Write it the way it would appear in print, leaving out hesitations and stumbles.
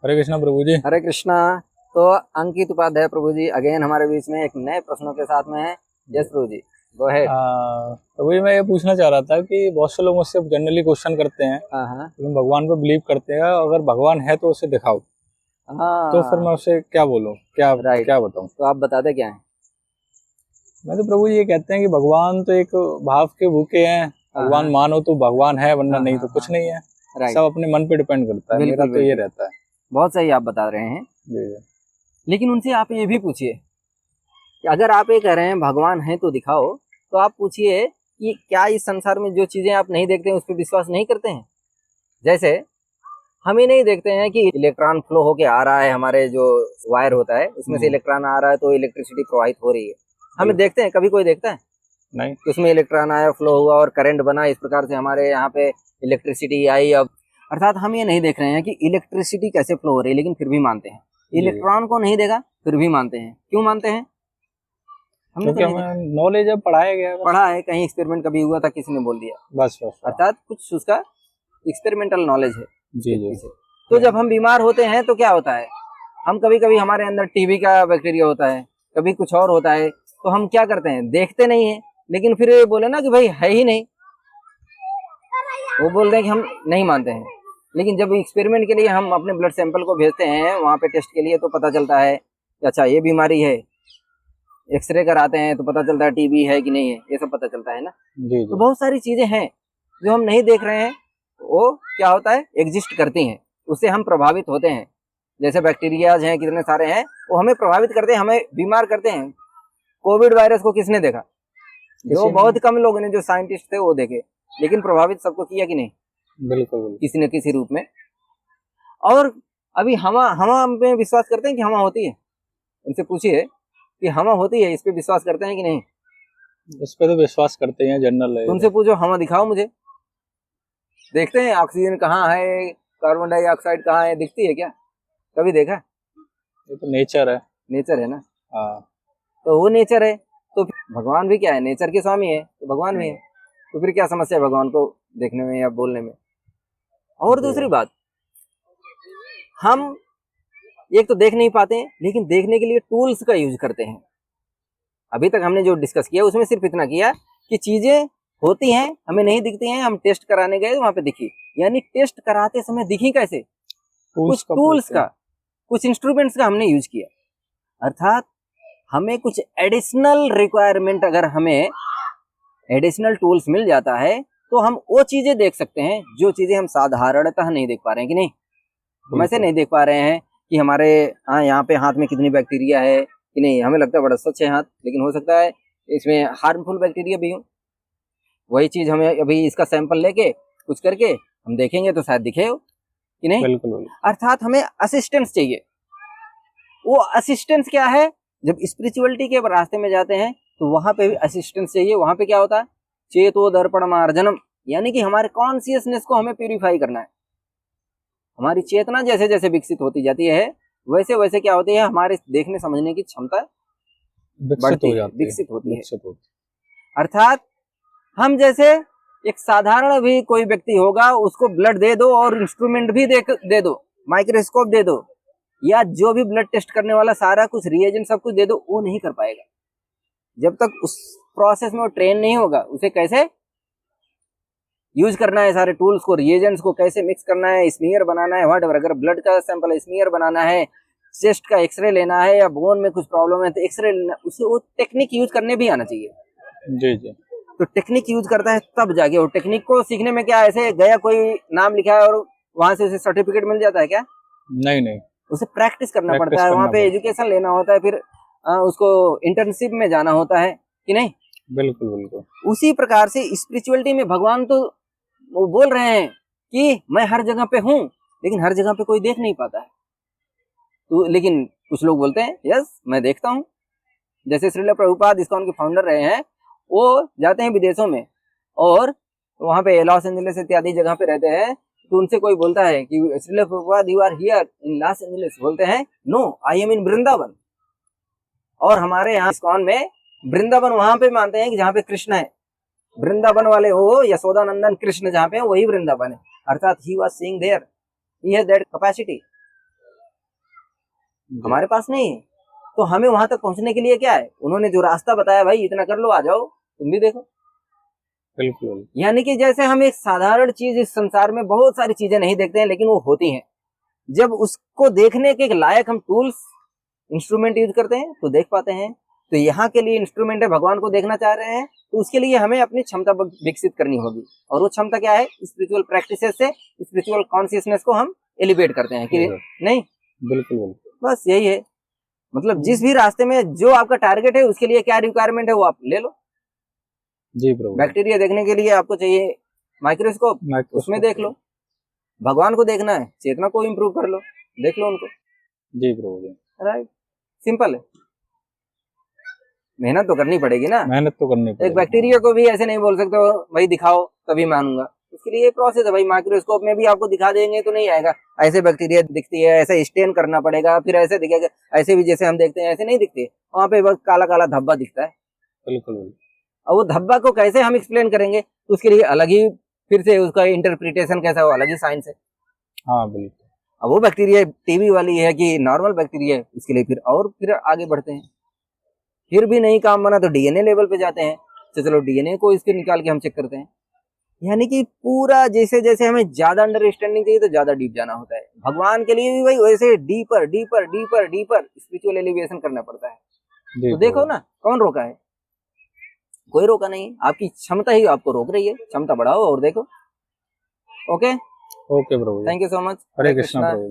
हरे कृष्णा प्रभु जी। हरे कृष्णा। तो अंकित उपाध्याय प्रभु जी अगेन हमारे बीच में एक नए प्रश्नों के साथ में है। यस प्रभु जी, गो हेड। प्रभु जी, मैं ये पूछना चाह रहा था कि बहुत से लोग मुझसे जनरली क्वेश्चन करते हैं हाँ कि तुम भगवान पे बिलीव करते हैं, अगर भगवान है तो उसे दिखाओ। तो फिर मैं हाँ, उसे क्या बोलूं, क्या राइट। क्या बताऊं? तो आप बताते क्या है? मैं तो प्रभु जी ये कहते हैं कि भगवान तो एक भाव के भूखे हैं। हाँ भगवान हाँ मानो तो भगवान है, वरना हाँ नहीं हाँ तो कुछ हाँ, नहीं है। राइट। सब अपने मन पे डिपेंड करता है, मेरा बिल्कुल तो ये बिल्कुल, रहता है। बहुत सही आप बता रहे हैं। जी जी। लेकिन उनसे आप ये भी पूछिए कि अगर आप ये कह रहे हैं भगवान है तो दिखाओ, तो आप पूछिए कि क्या इस संसार में जो चीजें आप नहीं देखते हैं उस पर विश्वास नहीं करते हैं? जैसे हम ही नहीं देखते हैं कि इलेक्ट्रॉन फ्लो होके आ रहा है, हमारे जो वायर होता है उसमें से इलेक्ट्रॉन आ रहा है तो इलेक्ट्रिसिटी प्रवाहित हो रही है। हमें बिल्कुल। देखते हैं, कभी कोई देखता है नहीं। कि उसमें इलेक्ट्रॉन आया, फ्लो हुआ और करंट बना, इस प्रकार से हमारे यहाँ पे इलेक्ट्रिसिटी आई। अब अर्थात हम ये नहीं देख रहे हैं कि इलेक्ट्रिसिटी कैसे फ्लो हो रही है, लेकिन फिर भी मानते हैं। जी जी। इलेक्ट्रॉन को नहीं देखा फिर भी मानते हैं। क्यों मानते हैं? हमने तो क्योंकि नहीं देखा, हमें नॉलेज है, पढ़ाया गया है बस। पढ़ा है, कहीं एक्सपेरिमेंट कभी हुआ था, किसी ने बोल दिया। बस बस बस। अर्थात कुछ उसका एक्सपेरिमेंटल नॉलेज है जी इसके जी। पीछे। तो जब हम बीमार होते हैं तो क्या होता है, हम कभी कभी हमारे अंदर टीबी का बैक्टीरिया होता है, कभी कुछ और होता है, तो हम क्या करते हैं, देखते नहीं है, लेकिन फिर ये बोले ना कि भाई है ही नहीं, वो बोल रहे हैं कि हम नहीं मानते हैं। लेकिन जब एक्सपेरिमेंट के लिए हम अपने ब्लड सैंपल को भेजते हैं वहां पे टेस्ट के लिए, तो पता चलता है कि अच्छा ये बीमारी है। एक्सरे कराते हैं तो पता चलता है टीबी है कि नहीं है, ये सब पता चलता है ना। जी तो जी। बहुत सारी चीजें हैं जो हम नहीं देख रहे हैं, वो क्या होता है, एग्जिस्ट करती हैं, उससे हम प्रभावित होते हैं। जैसे बैक्टीरियाज हैं, कितने सारे हैं, वो हमें प्रभावित करते हैं, हमें बीमार करते हैं। कोविड वायरस को किसने देखा? जो किसी ने। बहुत कम लोगों ने, जो साइंटिस्ट थे वो देखे, लेकिन प्रभावित सबको किया कि नहीं, बिल्कुल बिल्कुल। किसी न किसी रूप में। और अभी हम पे विश्वास करते हैं कि हवा होती है? उनसे पूछिए कि हवा होती है, इस पे विश्वास करते हैं कि नहीं? इस पे तो विश्वास करते हैं, जनरल है तो ये उनसे तो। पूछो हवा दिखाओ मुझे, देखते हैं ऑक्सीजन कहाँ है, कार्बन डाइऑक्साइड कहाँ है, दिखती है क्या? कभी देखा? ये तो नेचर है। नेचर है ना। हाँ। तो वो नेचर है, तो फिर भगवान भी क्या है, नेचर के स्वामी है, तो भगवान भी है। तो फिर क्या समस्या है भगवान को देखने में या बोलने में? और जी दूसरी बात, हम एक तो देख नहीं पाते हैं, लेकिन देखने के लिए टूल्स का यूज करते हैं। अभी तक हमने जो डिस्कस किया उसमें सिर्फ इतना किया कि चीजें होती हैं, हमें नहीं दिखती हैं, हम टेस्ट कराने गए वहां पे दिखी। यानी टेस्ट कराते समय दिखी कैसे? टूल्स कुछ का टूल्स प्रयोग। का, कुछ इंस्ट्रूमेंट्स का हमने यूज किया। अर्थात हमें कुछ एडिशनल रिक्वायरमेंट, अगर हमें एडिशनल टूल्स मिल जाता है तो हम वो चीजें देख सकते हैं जो चीजें हम साधारणतः नहीं देख पा रहे हैं, कि नहीं? हम ऐसे बिल्कुल। नहीं देख पा रहे हैं कि हमारे यहाँ पे हाथ में कितनी बैक्टीरिया है कि नहीं, हमें लगता है बड़ा स्वच्छ है हाथ, लेकिन हो सकता है इसमें हार्मफुल बैक्टीरिया भी हो। वही चीज हमें अभी इसका सैंपल लेके कुछ करके हम देखेंगे तो शायद दिखे हो, कि नहीं? बिल्कुल बिल्कुल। अर्थात हमें असिस्टेंस चाहिए। वो असिस्टेंस क्या है? जब स्पिरिचुअलिटी के रास्ते में जाते हैं तो वहां पे भी असिस्टेंस चाहिए। वहां पे क्या होता है, चेतो दर्पण मार्जनम, यानी कि हमारे कॉन्सियसनेस को हमें प्यूरिफाई करना है। हमारी चेतना जैसे जैसे विकसित होती जाती है, वैसे वैसे क्या होती है, हमारे देखने समझने की क्षमता विकसित बढ़ती हो है, जाती है। विकसित होती है। विकसित होती अर्थात हम जैसे एक साधारण भी कोई व्यक्ति होगा, उसको ब्लड दे दो और इंस्ट्रूमेंट भी दे दो, माइक्रोस्कोप दे दो, या जो भी ब्लड टेस्ट करने वाला सारा कुछ रिएजेंट सब कुछ दे दो, वो नहीं कर पाएगा जब तक उस प्रोसेस में वो ट्रेन नहीं होगा। उसे कैसे यूज करना है, सारे टूल्स को, रिएजेंट्स को कैसे मिक्स करना है, स्मीयर बनाना है, व्हाटएवर। अगर ब्लड का सैंपल है, स्मीयर बनाना है, चेस्ट का एक्सरे लेना है, या बोन में कुछ प्रॉब्लम है तो एक्सरे लेना, उसे वो टेक्निक यूज करने भी आना चाहिए। है। जी जी। तो टेक्निक यूज करता है तब जाके। वो टेक्निक को सीखने में क्या ऐसे गया, कोई नाम लिखा है और वहां से उसे सर्टिफिकेट मिल जाता है क्या? नहीं नहीं। उसे प्रैक्टिस करना पड़ता प्रैक्टिस है, वहां करना पे पड़ता है। एजुकेशन लेना होता है, फिर उसको इंटर्नशिप में जाना होता है, कि नहीं? बिल्कुल बिल्कुल। उसी प्रकार से स्पिरिचुअलिटी में भगवान तो वो बोल रहे हैं कि मैं हर जगह पे हूँ, लेकिन हर जगह पे कोई देख नहीं पाता है। तो लेकिन कुछ लोग बोलते हैं यस मैं देखता हूँ। जैसे श्रील प्रभुपाद इस्कॉन के फाउंडर रहे हैं, वो जाते हैं विदेशों में और वहां पे लॉस एंजलिस इत्यादि जगह पे रहते हैं, तो उनसे कोई बोलता है कि Shril Prabhupada you are here in Los Angeles, बोलते हैं no I am in Vrindavan. और हमारे यहाँ इस्कॉन में वृंदावन वहां पे मानते हैं कि जहाँ पे कृष्ण है। वृंदावन वाले हो यशोदानंदन कृष्ण जहाँ पे वही वृंदावन है। अर्थात he was seeing there, he has that capacity. जी, हमारे पास नहीं है। तो हमें वहां तक पहुंचने के लिए क्या है, उन्होंने जो रास्ता बताया भाई इतना कर लो, आ जाओ तुम भी देखो। बिल्कुल यानी कि जैसे हम एक साधारण चीज इस संसार में बहुत सारी चीजें नहीं देखते हैं लेकिन वो होती हैं, जब उसको देखने के लायक हम टूल्स इंस्ट्रूमेंट यूज करते हैं तो देख पाते हैं। तो यहाँ के लिए इंस्ट्रूमेंट है, भगवान को देखना चाह रहे हैं तो उसके लिए हमें अपनी क्षमता विकसित करनी होगी। और वो क्षमता क्या है, स्पिरिचुअल प्रैक्टिसेस से स्पिरिचुअल कॉन्शियसनेस को हम एलिवेट करते हैं कि नहीं। बिल्कुल बिल्कुल। बस यही है, मतलब जिस भी रास्ते में जो आपका टारगेट है उसके लिए क्या रिक्वायरमेंट है वो आप ले लो। जी प्रभु। बैक्टीरिया देखने के लिए आपको चाहिए माइक्रोस्कोप, उसमें देख लो। भगवान को देखना है, चेतना को इम्प्रूव कर लो, देख लो उनको। जी प्रभु जी। राइट, सिंपल है। मेहनत तो करनी पड़ेगी ना, मेहनत तो करनी पड़ेगी। एक बैक्टीरिया को भी ऐसे नहीं बोल सकते हो भाई दिखाओ तभी मानूंगा, उसके लिए प्रोसेस है भाई। माइक्रोस्कोप में भी आपको दिखा देंगे तो नहीं आएगा। ऐसे बैक्टीरिया दिखती है, ऐसे स्टेन करना पड़ेगा, फिर ऐसे दिखेगा। ऐसे भी जैसे हम देखते हैं ऐसे नहीं दिखते, वहां पे बस काला काला धब्बा दिखता है। बिल्कुल बिल्कुल। और वो धब्बा को कैसे हम एक्सप्लेन करेंगे, तो उसके लिए अलग ही फिर से उसका इंटरप्रिटेशन कैसा हो, अलग ही साइंस है। हाँ बिल्कुल। अब वो बैक्टीरिया टीबी वाली है कि नॉर्मल बैक्टीरिया है, उसके लिए फिर आगे बढ़ते हैं। फिर भी नहीं काम बना तो डीएनए लेवल पे जाते हैं, तो चलो डीएनए को इसके निकाल के हम चेक करते हैं। यानी कि पूरा जैसे जैसे हमें ज्यादा अंडरस्टैंडिंग चाहिए तो ज्यादा डीप जाना होता है। भगवान के लिए भी भाई वैसे deeper deeper deeper deeper spiritual elevation करना पड़ता है। जी तो देखो ना, कौन रोका है, कोई रोका नहीं। आपकी क्षमता ही आपको रोक रही है, क्षमता बढ़ाओ और देखो। ओके ओके प्रभु जी। Thank you so much. Hare Krishna Prabhu.